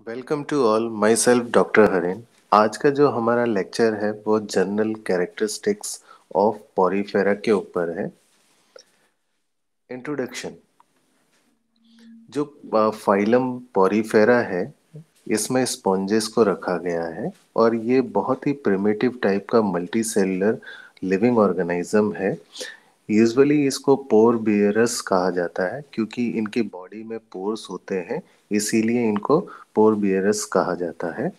Welcome to all myself doctor Haren. आज का जो हमारा लेक्चर है वो जनरल कैरेक्टरिस्टिक्स ऑफ पॉरीफेरा के ऊपर है। इंट्रोडक्शन। जो फाइलम पॉरीफेरा है इसमें स्पॉन्जेस को रखा गया है और ये बहुत ही प्रिमिटिव टाइप का मल्टी सेलुलर लिविंग ऑर्गेनिज्म है। यूजुअली इसको पोर बियरस कहा जाता है क्योंकि इनकी बॉडी में पोर्स होते हैं, इसीलिए इनको पोर बियरस कहा जाता है।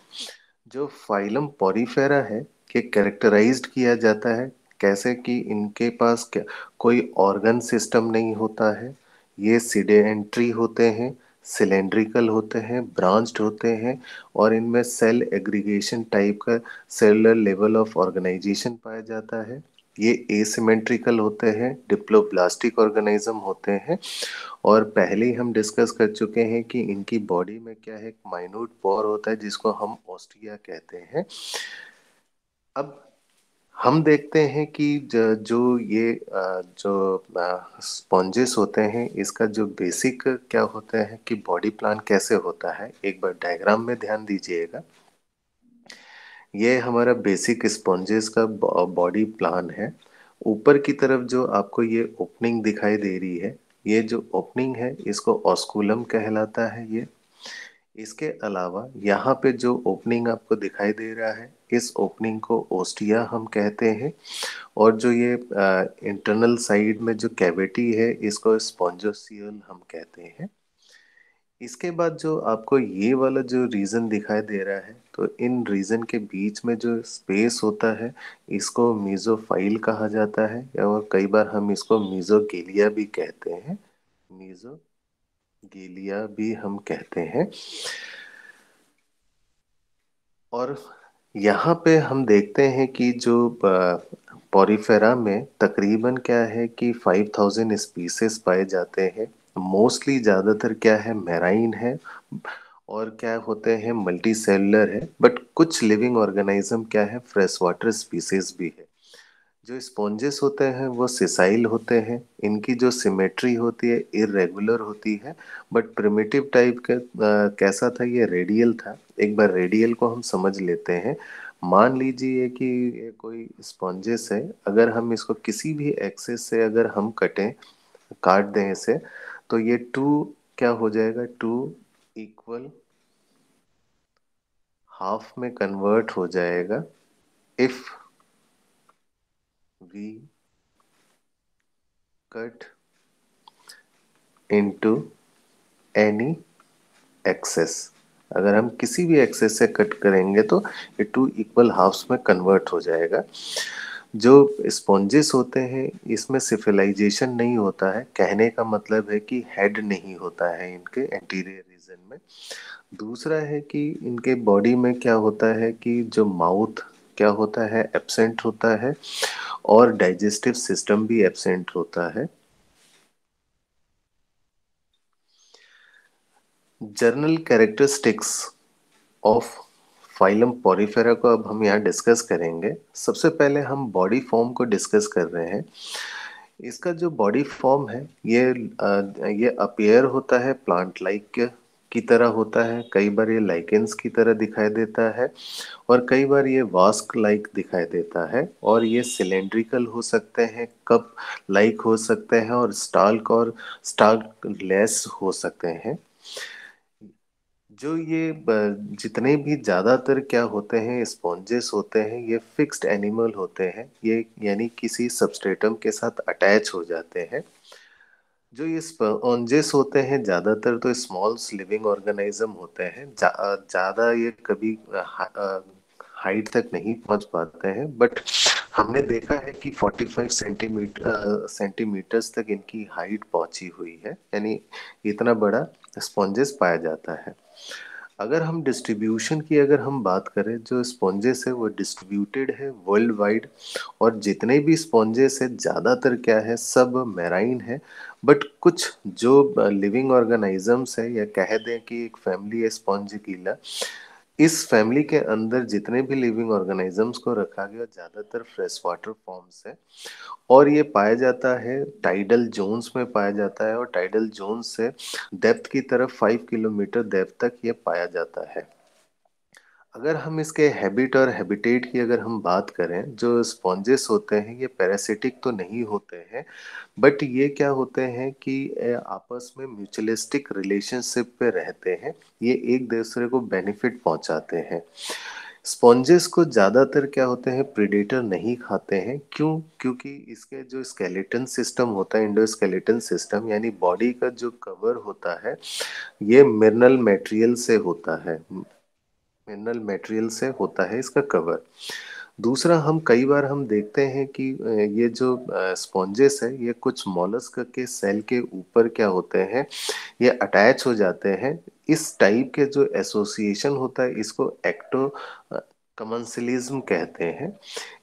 जो फाइलम पॉरीफेरा है ये कैरेक्टराइज्ड किया जाता है कैसे कि इनके पास क्या कोई ऑर्गन सिस्टम नहीं होता है। ये सीडेंट्री होते हैं, सिलेंड्रिकल होते हैं, ब्रांच्ड होते हैं और इनमें सेल एग्रीगेशन टाइप का सेलुलर लेवल ऑफ ऑर्गेनाइजेशन पाया जाता है। ये एसिमेट्रिकल होते हैं, डिप्लोब्लास्टिक ऑर्गेनिज्म होते हैं और पहले ही हम डिस्कस कर चुके हैं कि इनकी बॉडी में क्या है, एक माइन्यूट पोर होता है जिसको हम ओस्टिया कहते हैं। अब हम देखते हैं कि जो ये जो स्पॉन्जेस होते हैं इसका जो बेसिक क्या होता है कि बॉडी प्लान कैसे होता है, एक बार डायग्राम में ध्यान दीजिएगा। ये हमारा बेसिक स्पॉन्जेस का बॉडी प्लान है। ऊपर की तरफ जो आपको ये ओपनिंग दिखाई दे रही है, ये जो ओपनिंग है इसको ऑस्कुलम कहलाता है। ये इसके अलावा यहाँ पे जो ओपनिंग आपको दिखाई दे रहा है इस ओपनिंग को ओस्टिया हम कहते हैं और जो ये इंटरनल साइड में जो कैविटी है इसको स्पॉन्जोसियल हम कहते हैं। इसके बाद जो आपको ये वाला जो रीजन दिखाई दे रहा है तो इन रीजन के बीच में जो स्पेस होता है इसको मीजोफाइल कहा जाता है और कई बार हम इसको मीजोगेलिया भी कहते हैं। मीजोगेलिया भी हम कहते हैं। और यहाँ पे हम देखते हैं कि जो पॉरीफेरा में तकरीबन क्या है कि 5000 स्पीसीज पाए जाते हैं। मोस्टली ज़्यादातर क्या है, मैराइन है और क्या होते हैं, मल्टी सेलुलर है, बट कुछ लिविंग ऑर्गेनिज्म क्या है, फ्रेश वाटर स्पीसीज भी है। जो स्पॉन्जेस होते हैं वो सिसाइल होते हैं, इनकी जो सिमेट्री होती है इरेगुलर होती है। बट प्रिमिटिव टाइप का कैसा था, ये रेडियल था। एक बार रेडियल को हम समझ लेते हैं। मान लीजिए कि ये कोई स्पॉन्जेस है, अगर हम इसको किसी भी एक्सेस से अगर हम काट दें इसे, तो ये टू क्या हो जाएगा, टू इक्वल हाफ में कन्वर्ट हो जाएगा if we cut into any axes. अगर हम किसी भी एक्सेस से कट करेंगे तो ये टू इक्वल हाफ्स में कन्वर्ट हो जाएगा। जो स्पॉन्जेस होते हैं इसमें सिफिलाइजेशन नहीं होता है, कहने का मतलब है कि हेड नहीं होता है इनके एंटीरियर रीजन में। दूसरा है कि इनके बॉडी में क्या होता है कि जो माउथ क्या होता है, एब्सेंट होता है और डाइजेस्टिव सिस्टम भी एब्सेंट होता है। Journal characteristics of phylum Porifera को अब हम यहाँ डिस्कस करेंगे। सबसे पहले हम बॉडी फॉर्म को डिस्कस कर रहे हैं। इसका जो बॉडी फॉर्म है ये अपीयर होता है प्लांट लाइक की तरह होता है, कई बार ये लाइकेंस की तरह दिखाई देता है और कई बार ये वास्क लाइक दिखाई देता है और ये सिलेंड्रिकल हो सकते हैं, कप लाइक हो सकते हैं और स्टाल्क लेस हो सकते हैं। जो ये जितने भी ज्यादातर क्या होते हैं, स्पॉन्जेस होते हैं, ये फिक्स्ड एनिमल होते हैं, ये यानी किसी सबस्ट्रेटम के साथ अटैच हो जाते हैं। जो ये स्पॉन्जेस होते हैं ज्यादातर तो स्मॉल लिविंग ऑर्गेनिज्म होते हैं, ज्यादा ये कभी हाइट तक नहीं पहुंच पाते हैं, बट हमने देखा है कि 45 सेंटीमीटर्स तक इनकी हाइट पहुंची हुई है, यानी इतना बड़ा स्पॉन्जेस पाया जाता है। अगर हम डिस्ट्रीब्यूशन की अगर हम बात करें, जो स्पॉन्जेस है वो डिस्ट्रीब्यूटेड है वर्ल्ड वाइड और जितने भी स्पॉन्जेस है ज़्यादातर क्या है, सब मैराइन है। बट कुछ जो लिविंग ऑर्गेनिजम्स है या कह दें कि एक फैमिली है स्पॉन्जिकीला, इस फैमिली के अंदर जितने भी लिविंग ऑर्गेनिजम्स को रखा गया ज्यादातर फ्रेश वाटर फॉर्म्स है और ये पाया जाता है टाइडल जोन्स में पाया जाता है और टाइडल जोन से डेप्थ की तरफ 5 किलोमीटर डेप्थ तक ये पाया जाता है। अगर हम इसके हैबिट और हैबिटेट की अगर हम बात करें, जो स्पॉन्जेस होते हैं ये पैरासिटिक तो नहीं होते हैं, बट ये क्या होते हैं कि आपस में म्यूचुअलिस्टिक रिलेशनशिप पे रहते हैं। ये एक दूसरे को बेनिफिट पहुंचाते हैं। स्पॉन्जेस को ज्यादातर क्या होते हैं, प्रीडेटर नहीं खाते हैं। क्यों? क्योंकि इसके जो स्केलेटन सिस्टम होता है, इंडोस्केलेटन सिस्टम यानी बॉडी का जो कवर होता है, ये मिनरल मटेरियल से होता है। मिनरल मटेरियल से होता है इसका कवर। दूसरा, हम कई बार हम देखते हैं कि ये जो स्पॉन्जेस है ये कुछ मॉलस्क के सेल के ऊपर क्या होते हैं, ये अटैच हो जाते हैं। इस टाइप के जो एसोसिएशन होता है इसको एक्टो कमंसलिज्म कहते हैं।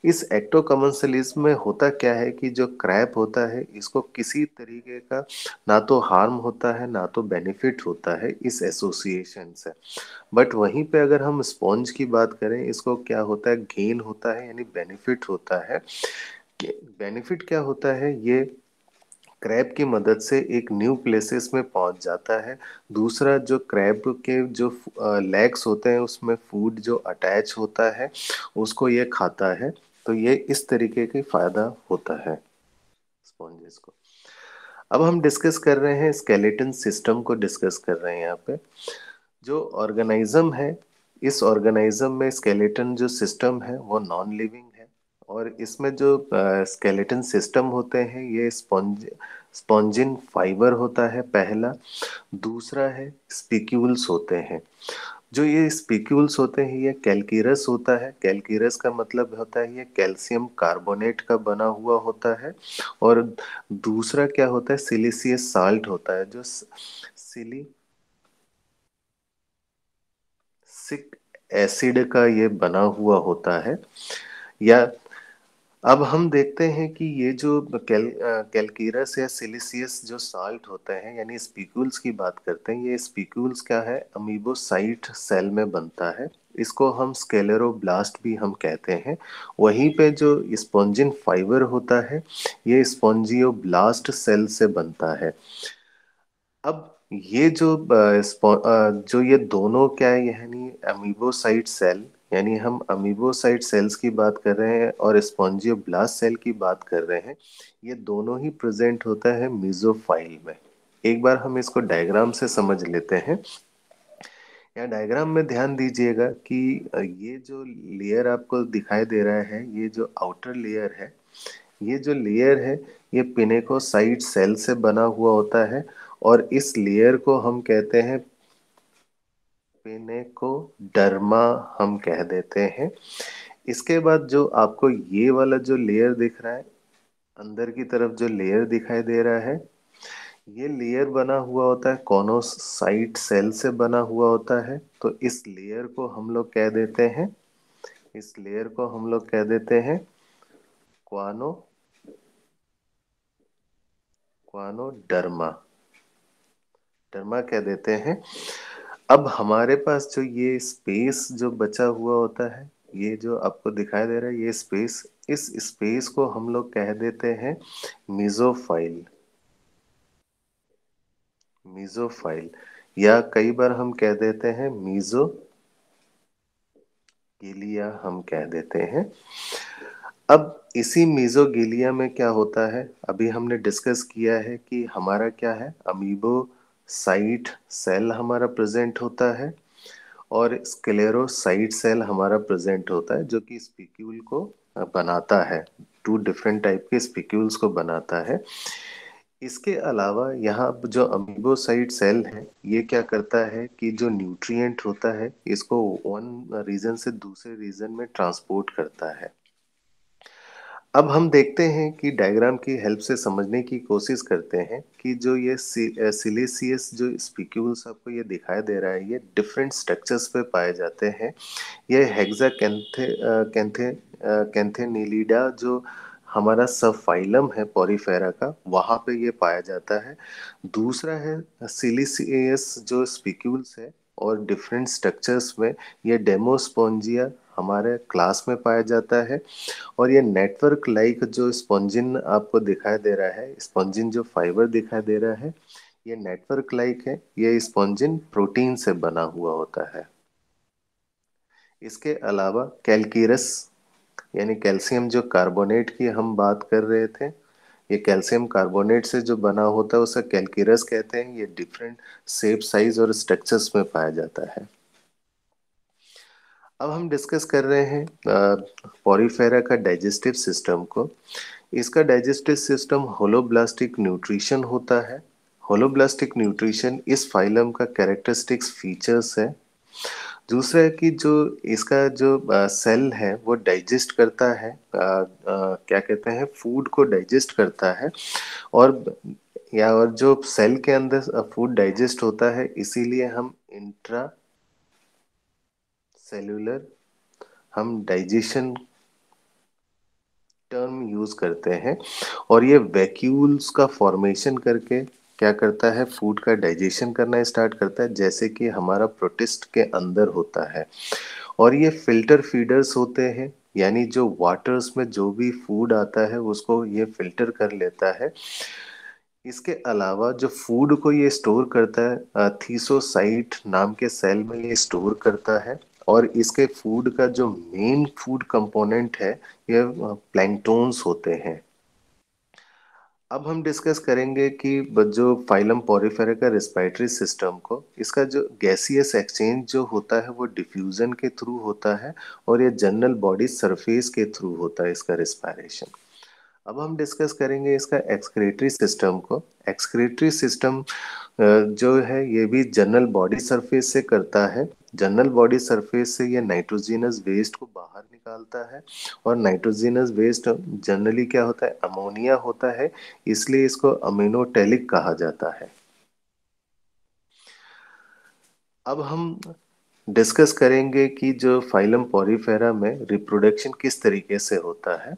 इस एक्टोकमंसलिज्म में होता क्या है कि जो क्रैब होता है इसको किसी तरीके का ना तो हार्म होता है ना तो बेनिफिट होता है इस एसोसिएशन से। बट वहीं पे अगर हम स्पॉन्ज की बात करें, इसको क्या होता है, गेन होता है यानी बेनिफिट होता है। बेनिफिट क्या होता है, ये क्रैब की मदद से एक न्यू प्लेसेस में पहुंच जाता है। दूसरा, जो क्रैब के जो लेग्स होते हैं उसमें फूड जो अटैच होता है उसको ये खाता है। तो ये इस तरीके की फायदा होता है स्पॉन्जेस को। अब हम डिस्कस कर रहे हैं स्केलेटन सिस्टम को डिस्कस कर रहे हैं यहाँ पे। जो ऑर्गेनाइज्म है, इस ऑर्गेनाइज्म में स्केलेटन जो सिस्टम है वो नॉन लिविंग है और इसमें जो स्केलेटन सिस्टम होते हैं ये स्पॉन्जिन फाइबर होता है पहला। दूसरा है स्पिक्यूल्स होते हैं। जो ये स्पिक्यूल्स होते हैं ये कैल्किरस होता है। कैल्किरस का मतलब होता है ये कैल्शियम कार्बोनेट का बना हुआ होता है। और दूसरा क्या होता है, सिलिसियस साल्ट होता है। जो सिलिसिक एसिड का ये बना हुआ होता है। या अब हम देखते हैं कि ये जो कैल्किरस या सिलिसियस जो साल्ट होते हैं यानी स्पिक्यूल्स की बात करते हैं, ये स्पिक्यूल्स क्या है, अमीबोसाइट सेल में बनता है। इसको हम स्क्लेरोब्लास्ट भी हम कहते हैं। वहीं पे जो स्पॉन्जिन फाइबर होता है ये स्पॉन्जियोब्लास्ट सेल से बनता है। अब ये जो जो ये दोनों क्या है, यानी अमीबोसाइट सेल, यानी हम अमीबोसाइट सेल्स की बात कर रहे हैं और स्पॉन्जियोब्लास्ट सेल की बात कर रहे हैं, ये दोनों ही प्रेजेंट होता है मीजोफाइल में। एक बार हम इसको डायग्राम से समझ लेते हैं। यहाँ डायग्राम में ध्यान दीजिएगा कि ये जो लेयर आपको दिखाई दे रहा है, ये जो आउटर लेयर है, ये जो लेयर है ये पिनेकोसाइट सेल से बना हुआ होता है और इस लेयर को हम कहते हैं पिनेकोडर्मा, हम कह देते हैं। इसके बाद जो आपको ये वाला जो लेयर दिख रहा है, अंदर की तरफ जो लेयर दिखाई दे रहा है, ये लेयर बना हुआ होता है कॉनोसाइट सेल से बना हुआ होता है। तो इस लेयर को हम लोग कह देते हैं, इस लेयर को हम लोग कह देते हैं क्वानो क्वानोडर्मा, डर्मा कह देते हैं। अब हमारे पास जो ये स्पेस जो बचा हुआ होता है, ये जो आपको दिखाई दे रहा है ये स्पेस, इस स्पेस को हम लोग कह देते हैं मीजोफाइल। मीजोफाइल या कई बार हम कह देते हैं मीजोगिलिया, हम कह देते हैं। अब इसी मीजोगिलिया में क्या होता है, अभी हमने डिस्कस किया है कि हमारा क्या है, अमीबो साइट सेल हमारा प्रेजेंट होता है और स्क्लेरोसाइट सेल हमारा प्रेजेंट होता है जो कि स्पिक्यूल को बनाता है। टू डिफरेंट टाइप के स्पिक्यूल्स को बनाता है। इसके अलावा यहाँ जो अमीबोसाइट सेल है ये क्या करता है कि जो न्यूट्रिएंट होता है इसको वन रीजन से दूसरे रीजन में ट्रांसपोर्ट करता है। अब हम देखते हैं कि डायग्राम की हेल्प से समझने की कोशिश करते हैं कि जो ये सिलिसियस जो स्पिक्यूल्स आपको ये दिखाई दे रहा है ये डिफरेंट स्ट्रक्चर्स पे पाए जाते हैं। ये हेक्सा कैंथेनिलिडा जो हमारा सब फाइलम है पॉरीफेरा का, वहां पे ये पाया जाता है। दूसरा है सिलिसियस जो स्पिक्यूल्स है, और डिफरेंट स्ट्रक्चर्स में ये डेमोस्पोंजिया हमारे क्लास में पाया जाता है। और ये नेटवर्क लाइक जो स्पॉन्जिन आपको दिखाई दे रहा है, स्पॉन्जिन जो फाइबर दिखाई दे रहा है, ये नेटवर्क लाइक है। ये स्पॉन्जिन प्रोटीन से बना हुआ होता है। इसके अलावा कैल्किरस यानी कैल्शियम जो कार्बोनेट की हम बात कर रहे थे, ये कैल्शियम कार्बोनेट से जो बना होता है उसे कैल्किरस कहते हैं। ये डिफरेंट शेप, साइज और स्ट्रक्चर्स में पाया जाता है। अब हम डिस्कस कर रहे हैं पॉरीफेरा का डाइजेस्टिव सिस्टम को। इसका डाइजेस्टिव सिस्टम होलोब्लास्टिक न्यूट्रिशन होता है। होलोब्लास्टिक न्यूट्रिशन इस फाइलम का कैरेक्टरिस्टिक्स फीचर्स है। दूसरा है कि जो इसका जो सेल है वो डाइजेस्ट करता है, क्या कहते हैं, फूड को डाइजेस्ट करता है। और और जो सेल के अंदर फूड डाइजेस्ट होता है, इसीलिए हम इंट्रा सेल्यूलर हम डाइजेशन टर्म यूज करते हैं। और ये वैक्यूल्स का फॉर्मेशन करके क्या करता है, फूड का डाइजेशन करना स्टार्ट करता है, जैसे कि हमारा प्रोटिस्ट के अंदर होता है। और ये फिल्टर फीडर्स होते हैं, यानी जो वाटर्स में जो भी फूड आता है उसको ये फिल्टर कर लेता है। इसके अलावा जो फूड को ये स्टोर करता है, थीसोसाइट नाम के सेल में ये स्टोर करता है। और इसके फूड का जो मेन फूड कंपोनेंट है, ये प्लैंक्टोन्स होते हैं। अब हम डिस्कस करेंगे कि जो फाइलम पॉरीफेरा का रेस्पिरेटरी सिस्टम को, इसका जो गैसियस एक्सचेंज जो होता है वो डिफ्यूजन के थ्रू होता है। और ये जनरल बॉडी सरफेस के थ्रू होता है इसका रेस्पिरेशन। अब हम डिस्कस करेंगे इसका एक्सक्रीटरी सिस्टम को। एक्सक्रीटरी सिस्टम जो है ये भी जनरल बॉडी सरफेस से करता है। जनरल बॉडी सरफेस से ये नाइट्रोजिनस वेस्ट को बाहर निकालता है। और नाइट्रोजिनस वेस्ट जनरली क्या होता है, अमोनिया होता है, इसलिए इसको अमीनोटेलिक कहा जाता है। अब हम डिस्कस करेंगे कि जो फाइलम पॉरीफेरा में रिप्रोडक्शन किस तरीके से होता है।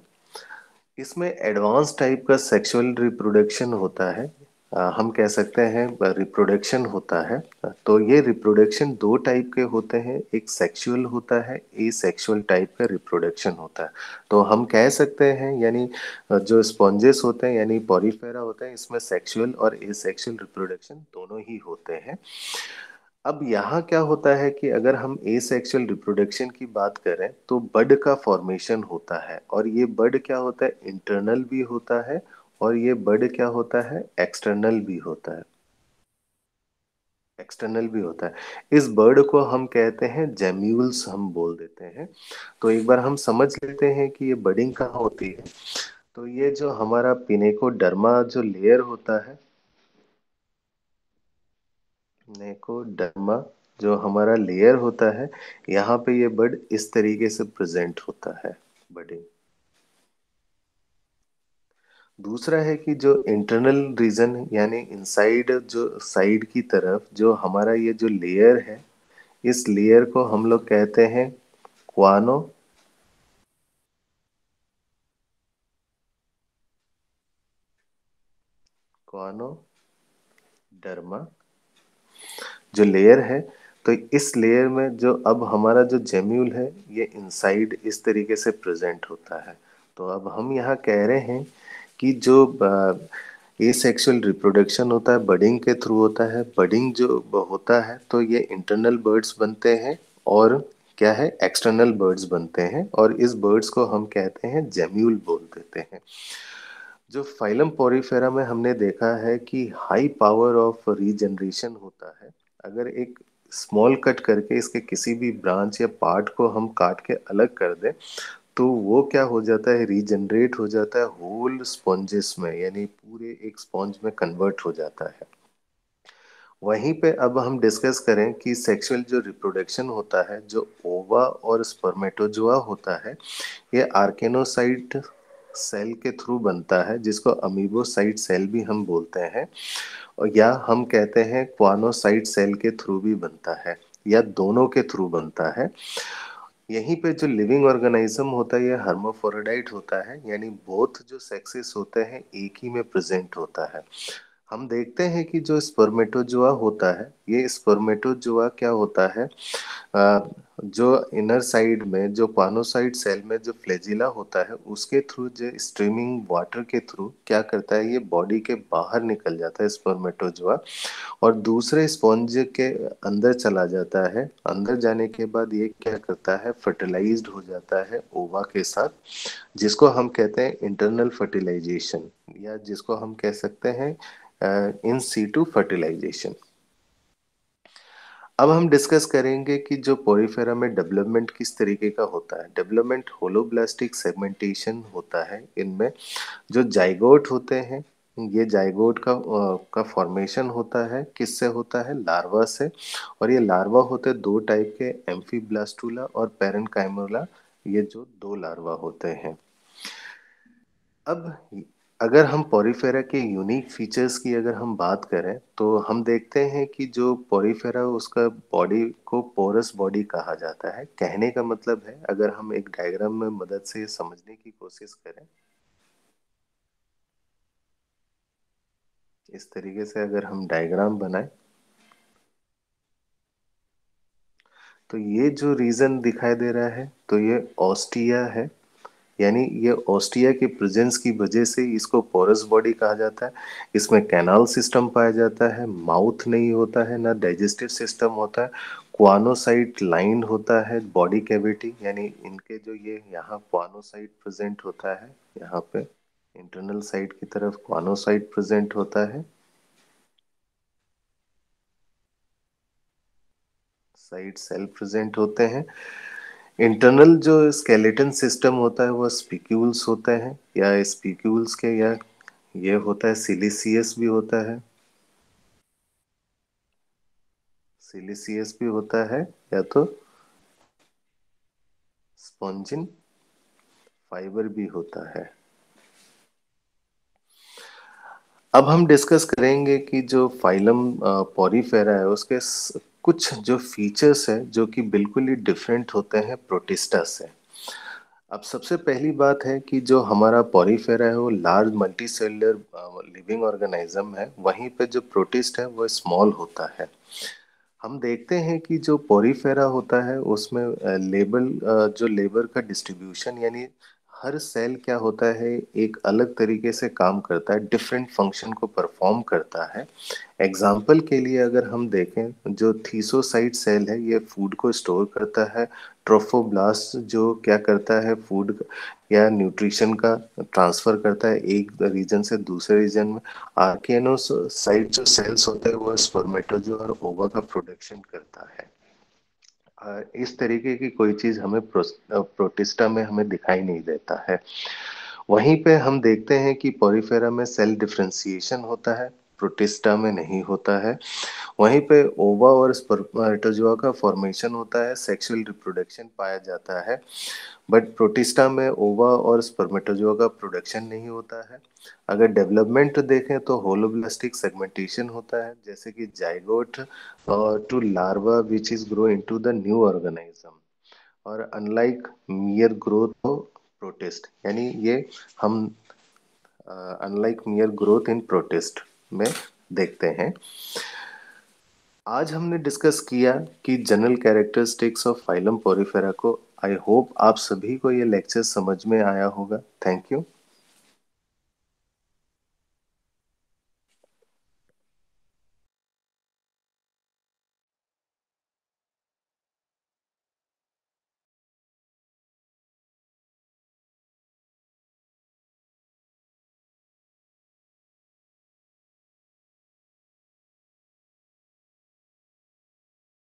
इसमें एडवांस टाइप का सेक्सुअल रिप्रोडक्शन होता है। हम कह सकते हैं रिप्रोडक्शन होता है। तो ये रिप्रोडक्शन दो टाइप के होते हैं, एक सेक्सुअल होता है, ए सेक्सुअल टाइप का रिप्रोडक्शन होता है। तो हम कह सकते हैं यानी जो स्पॉन्जेस होते हैं यानी पॉरीफेरा होते हैं, इसमें सेक्सुअल और ए सेक्सुअल रिप्रोडक्शन दोनों ही होते हैं। अब यहाँ क्या होता है कि अगर हम एसेक्सुअल रिप्रोडक्शन की बात करें तो बड का फॉर्मेशन होता है। और ये बड क्या होता है, इंटरनल भी होता है। और ये बड क्या होता है, एक्सटर्नल भी होता है। एक्सटर्नल भी होता है। इस बर्ड को हम कहते हैं जेम्यूल्स, हम बोल देते हैं। तो एक बार हम समझ लेते हैं कि ये बडिंग कहाँ होती है। तो ये जो हमारा पिनेकोडर्मा जो लेयर होता है, नेकोडर्मा जो हमारा लेयर होता है, यहाँ पे ये बर्ड इस तरीके से प्रेजेंट होता है, बडिंग। दूसरा है कि जो इंटरनल रीजन यानी इनसाइड जो साइड की तरफ जो हमारा ये जो लेयर है, इस लेयर को हम लोग कहते हैं क्वानो क्वानो डर्मा जो लेयर है। तो इस लेयर में जो अब हमारा जो जेम्यूल है, ये इनसाइड इस तरीके से प्रेजेंट होता है। तो अब हम यहाँ कह रहे हैं कि जो एसेक्सुअल रिप्रोडक्शन होता है बडिंग के थ्रू होता है। बडिंग जो होता है तो ये इंटरनल बर्ड्स बनते हैं, और क्या है, एक्सटर्नल बर्ड्स बनते हैं। और इस बर्ड्स को हम कहते हैं जेम्यूल बोल देते हैं। जो फाइलम पोरिफेरा में हमने देखा है कि हाई पावर ऑफ रीजनरेशन होता है। अगर एक स्मॉल कट करके इसके किसी भी ब्रांच या पार्ट को हम काट के अलग कर दें, तो वो क्या हो जाता है, रीजनरेट हो जाता है होल स्पॉन्जेस में, यानी पूरे एक स्पॉन्ज में कन्वर्ट हो जाता है। वहीं पे अब हम डिस्कस करें कि सेक्सुअल जो रिप्रोडक्शन होता है, जो ओवा और स्पर्मेटोजोआ होता है, ये आर्केनोसाइट सेल के थ्रू बनता है, जिसको अमीबोसाइट सेल भी हम बोलते हैं। और या हम कहते हैं क्वानोसाइट सेल के थ्रू भी बनता है, या दोनों के थ्रू बनता है। यहीं पे जो लिविंग ऑर्गेनिज्म होता है ये हर्माफ्रोडाइट होता है, यानी बोथ जो सेक्सेस होते हैं एक ही में प्रेजेंट होता है। हम देखते हैं कि जो स्पर्मेटोजोआ होता है, ये स्पर्मेटोजोआ क्या होता है, जो इनर साइड में जो पानोसाइट सेल में जो फ्लैजिला होता है उसके थ्रू जो स्ट्रीमिंग वाटर के थ्रू क्या करता है, ये बॉडी के बाहर निकल जाता है स्पर्मेटोजोआ, और दूसरे स्पॉन्ज के अंदर चला जाता है। अंदर जाने के बाद ये क्या करता है, फर्टिलाइज्ड हो जाता है ओवा के साथ, जिसको हम कहते हैं इंटरनल फर्टिलाइजेशन, या जिसको हम कह सकते हैं इन सीटू फर्टिलाइजेशन। अब हम डिस्कस करेंगे कि जो पोरिफेरा में डेवलपमेंट किस तरीके का होता है। डेवलपमेंट होलोब्लास्टिक सेगमेंटेशन होता है इनमें। जो जाइगोट होते हैं, ये जाइगोट का फॉर्मेशन होता है, किससे होता है, लार्वा से। और ये लार्वा होते हैं दो टाइप के, एम्फीब्लास्टुला और पैरेन्काइमोला, ये जो दो लार्वा होते हैं। अब अगर हम पोरिफेरा के यूनिक फीचर्स की अगर हम बात करें तो हम देखते हैं कि जो पोरिफेरा उसका बॉडी को पोरस बॉडी कहा जाता है। कहने का मतलब है, अगर हम एक डायग्राम में मदद से समझने की कोशिश करें, इस तरीके से अगर हम डायग्राम बनाएं, तो ये जो रीजन दिखाई दे रहा है, तो ये ऑस्टिया है। यानी ये ऑस्टिया के प्रेजेंस की वजह से इसको पोरस बॉडी कहा जाता है। इसमें कैनाल सिस्टम पाया जाता है, माउथ नहीं होता है, ना डाइजेस्टिव सिस्टम होता है। क्वानोसाइट लाइन होता है बॉडी कैविटी, यानी इनके जो ये यहाँ क्वानोसाइट प्रेजेंट होता है, यहाँ पे इंटरनल साइड की तरफ क्वानोसाइट प्रेजेंट होता है, साइड सेल प्रेजेंट होते हैं। इंटरनल जो स्केलेटन सिस्टम होता है वो स्पिक्यूल्स होते हैं, या स्पिक्यूल्स के, या ये होता है सिलिसियस भी होता है, सिलिसियस भी होता है, या तो स्पॉन्जिन फाइबर भी होता है। अब हम डिस्कस करेंगे कि जो फाइलम पॉरीफेरा है उसके कुछ जो फीचर्स है जो कि बिल्कुल ही डिफरेंट होते हैं प्रोटिस्टा से। अब सबसे पहली बात है कि जो हमारा पॉरीफेरा है वो large multi cellular living organism है, वहीं पे जो प्रोटिस्ट है वो स्मॉल होता है। हम देखते हैं कि जो पोरीफेरा होता है उसमें जो लेबर का डिस्ट्रीब्यूशन, यानी हर सेल क्या होता है, एक अलग तरीके से काम करता है, डिफरेंट फंक्शन को परफॉर्म करता है। एग्जाम्पल के लिए अगर हम देखें, जो थीसोसाइट सेल है ये फूड को स्टोर करता है। ट्रोफोब्लास्ट जो क्या करता है, फूड या न्यूट्रिशन का ट्रांसफर करता है एक रीजन से दूसरे रीजन में। आर्कियानोसाइट जो सेल्स होते हैं वो स्पर्मेटोजो और ओवा का प्रोडक्शन करता है। इस तरीके की कोई चीज हमें प्रोटिस्टा में हमें दिखाई नहीं देता है। वहीं पे हम देखते हैं कि पोरिफेरा में सेल डिफरेंशिएशन होता है, प्रोटिस्टा में नहीं होता है। वहीं पे ओवा और स्पर्मेटोजोआ का फॉर्मेशन होता है, सेक्सुअल रिप्रोडक्शन पाया जाता है। बट प्रोटिस्टा में ओवा और स्पर्मेटोजोआ का प्रोडक्शन नहीं होता है। अगर डेवलपमेंट देखें तो होलोब्लास्टिक सेगमेंटेशन होता है, जैसे कि zygote to larva which is grow into the new organism. और अनलाइक मियर ग्रोथ प्रोटिस्ट, यानी ये हम अनलाइक मियर ग्रोथ इन प्रोटिस्ट में देखते हैं। आज हमने डिस्कस किया कि general characteristics of phylum Porifera को। आई होप आप सभी को ये लेक्चर समझ में आया होगा। Thank you.